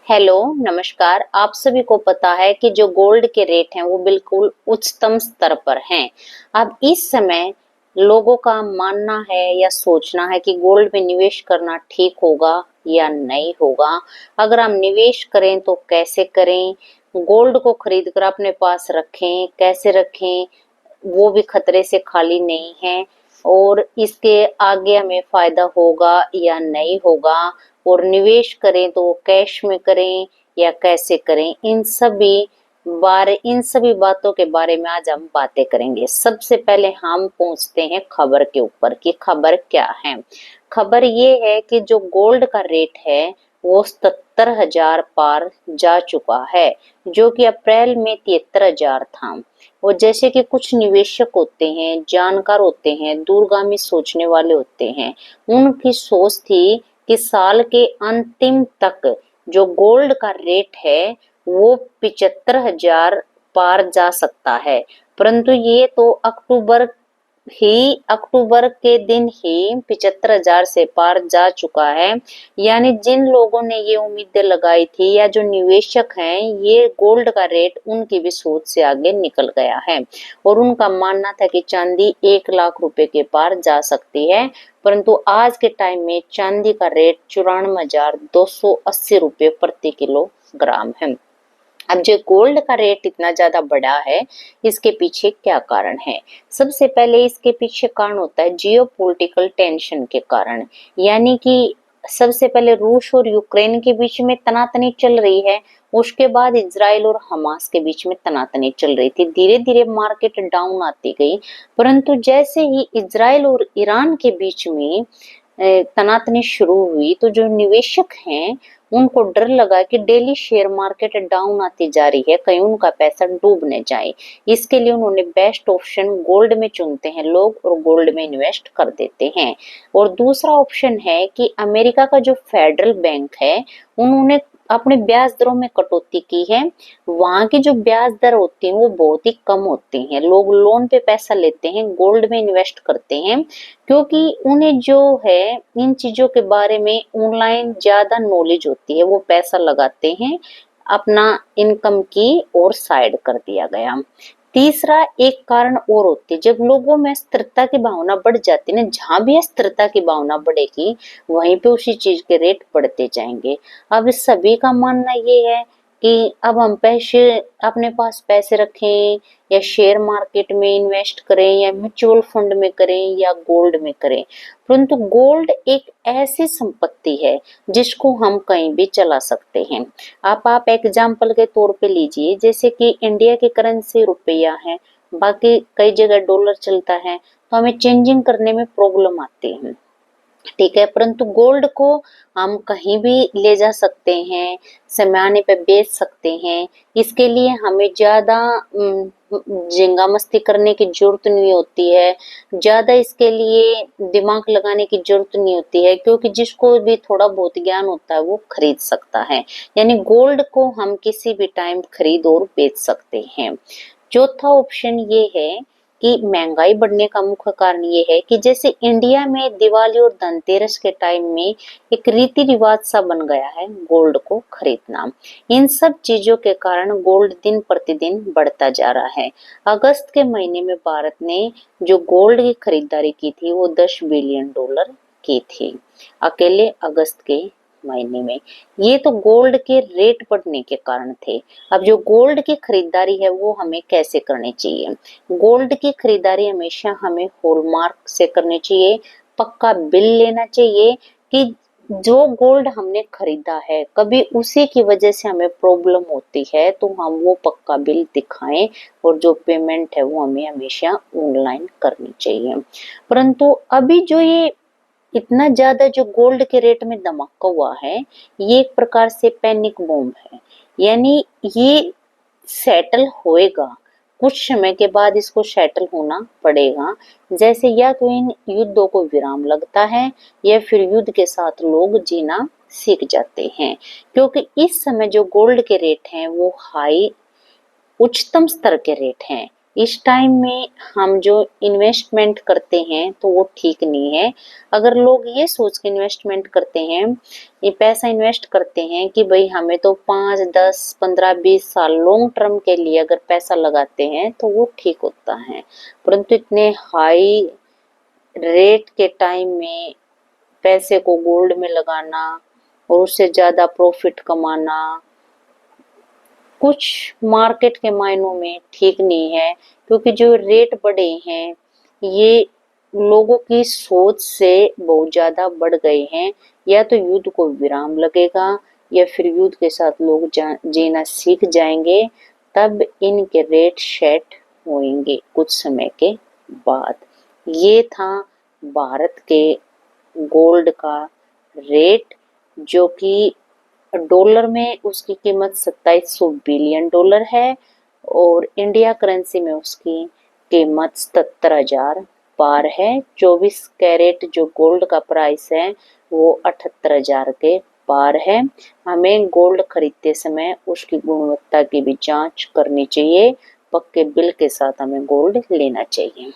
Hello, नमस्कार। आप सभी को पता है कि जो गोल्ड के रेट हैं वो बिल्कुल उच्चतम स्तर पर हैं। अब इस समय लोगों का मानना है या सोचना है कि गोल्ड में निवेश करना ठीक होगा या नहीं होगा। अगर हम निवेश करें तो कैसे करें, गोल्ड को खरीद कर अपने पास रखें, कैसे रखें, वो भी खतरे से खाली नहीं है। और इसके आगे हमें फायदा होगा या नहीं होगा, और निवेश करें तो वो कैश में करें या कैसे करें, इन सभी बातों के बारे में आज हम बातें करेंगे। सबसे पहले हम पहुंचते हैं खबर के ऊपर कि खबर क्या है। खबर ये है कि जो गोल्ड का रेट है वो 77,000 पार जा चुका है, जो कि अप्रैल में 73,000 था। और जैसे कि कुछ निवेशक होते हैं, जानकार होते हैं, दूरगामी सोचने वाले होते हैं, उनकी सोच थी कि साल के अंतिम तक जो गोल्ड का रेट है वो 75,000 पार जा सकता है। परंतु ये तो अक्टूबर के दिन ही 75,000 से पार जा चुका है। यानी जिन लोगों ने ये उम्मीदें लगाई थी या जो निवेशक हैं, ये गोल्ड का रेट उनकी भी सोच से आगे निकल गया है। और उनका मानना था कि चांदी 1 लाख रुपए के पार जा सकती है। परंतु आज के टाइम में चांदी का रेट 94,280 रुपए प्रति किलोग्राम है। अब जो गोल्ड का रेट इतना ज्यादा बढ़ा है, इसके पीछे क्या कारण है? सबसे पहले इसके पीछे कारण होता है जियो पॉलिटिकल टेंशन के कारण। यानी कि सबसे पहले रूस और यूक्रेन के बीच में तनातनी चल रही है, उसके बाद इजराइल और हमास के बीच में तनातनी चल रही थी। धीरे धीरे मार्केट डाउन आती गई, परंतु जैसे ही इजराइल और ईरान के बीच में तनातनी शुरू हुई तो जो निवेशक हैं उनको डर लगा कि डेली शेयर मार्केट डाउन आती जा रही है, कहीं उनका पैसा डूब न जाए। इसके लिए उन्होंने बेस्ट ऑप्शन गोल्ड में चुनते हैं लोग और गोल्ड में इन्वेस्ट कर देते हैं। और दूसरा ऑप्शन है कि अमेरिका का जो फेडरल बैंक है, उन्होंने अपने ब्याज दरों में कटौती की है। वहां की जो ब्याज दर होती है वो बहुत ही कम होती है। लोग लोन पे पैसा लेते हैं, गोल्ड में इन्वेस्ट करते हैं, क्योंकि उन्हें जो है इन चीजों के बारे में ऑनलाइन ज्यादा नॉलेज होती है। वो पैसा लगाते हैं, अपना इनकम की और साइड कर दिया गया। तीसरा एक कारण और होती है, जब लोगों में स्थिरता की भावना बढ़ जाती है ना, जहां भी स्थिरता की भावना बढ़ेगी वहीं पे उसी चीज के रेट बढ़ते जाएंगे। अब सभी का मानना ये है कि अब हम पैसे अपने पास पैसे रखें या शेयर मार्केट में इन्वेस्ट करें या म्यूचुअल फंड में करें या गोल्ड में करें। परंतु गोल्ड एक ऐसी संपत्ति है जिसको हम कहीं भी चला सकते हैं। आप एग्जाम्पल के तौर पे लीजिए, जैसे कि इंडिया की करेंसी रुपया है, बाकी कई जगह डॉलर चलता है, तो हमें चेंजिंग करने में प्रॉब्लम आती है, ठीक है। परंतु गोल्ड को हम कहीं भी ले जा सकते हैं, समय आने पे बेच सकते हैं। इसके लिए हमें ज्यादा झींगा मस्ती करने की जरूरत नहीं होती है, ज्यादा इसके लिए दिमाग लगाने की जरूरत नहीं होती है, क्योंकि जिसको भी थोड़ा बहुत ज्ञान होता है वो खरीद सकता है। यानी गोल्ड को हम किसी भी टाइम खरीद और बेच सकते हैं। चौथा ऑप्शन ये है कि महंगाई बढ़ने का मुख्य कारण ये है कि जैसे इंडिया में दिवाली और धनतेरस के टाइम में एक रीति रिवाज सा बन गया है गोल्ड को खरीदना। इन सब चीजों के कारण गोल्ड दिन प्रतिदिन बढ़ता जा रहा है। अगस्त के महीने में भारत ने जो गोल्ड की खरीदारी की थी वो $10 बिलियन की थी, अकेले अगस्त के महीने में। ये तो गोल्ड के रेट बढ़ने के कारण थे। अब जो गोल्ड की खरीदारी है वो हमें कैसे करनी चाहिए? गोल्ड की खरीदारी हमेशा हमें हॉलमार्क से करनी चाहिए, पक्का बिल लेना चाहिए कि जो गोल्ड हमने खरीदा है कभी उसी की वजह से हमें प्रॉब्लम होती है तो हम वो पक्का बिल दिखाएं, और जो पेमेंट है वो हमें हमेशा ऑनलाइन करनी चाहिए। परंतु अभी जो ये इतना ज्यादा जो गोल्ड के रेट में धमाका हुआ है, ये एक प्रकार से पैनिक बॉम्ब है। यानी ये सेटल होएगा, कुछ समय के बाद इसको सेटल होना पड़ेगा। जैसे या तो इन युद्धों को विराम लगता है या फिर युद्ध के साथ लोग जीना सीख जाते हैं। क्योंकि इस समय जो गोल्ड के रेट हैं वो हाई उच्चतम स्तर के रेट हैं, इस टाइम में हम जो इन्वेस्टमेंट करते हैं तो वो ठीक नहीं है। अगर लोग ये सोच के इन्वेस्टमेंट करते हैं, ये पैसा इन्वेस्ट करते हैं कि भाई हमें तो 5, 10, 15, 20 साल लॉन्ग टर्म के लिए अगर पैसा लगाते हैं तो वो ठीक होता है। परंतु इतने हाई रेट के टाइम में पैसे को गोल्ड में लगाना और उससे ज्यादा प्रॉफिट कमाना कुछ मार्केट के मायनों में ठीक नहीं है, क्योंकि जो रेट बढ़े हैं ये लोगों की सोच से बहुत ज्यादा बढ़ गए हैं। या तो युद्ध को विराम लगेगा या फिर युद्ध के साथ लोग जीना सीख जाएंगे, तब इनके रेट सेट होंगे कुछ समय के बाद। ये था भारत के गोल्ड का रेट, जो कि डॉलर में उसकी कीमत 2700 बिलियन डॉलर है और इंडिया करेंसी में उसकी कीमत 77,000 पार है। 24 कैरेट जो गोल्ड का प्राइस है वो 78,000 के पार है। हमें गोल्ड खरीदते समय उसकी गुणवत्ता की भी जांच करनी चाहिए। पक्के बिल के साथ हमें गोल्ड लेना चाहिए।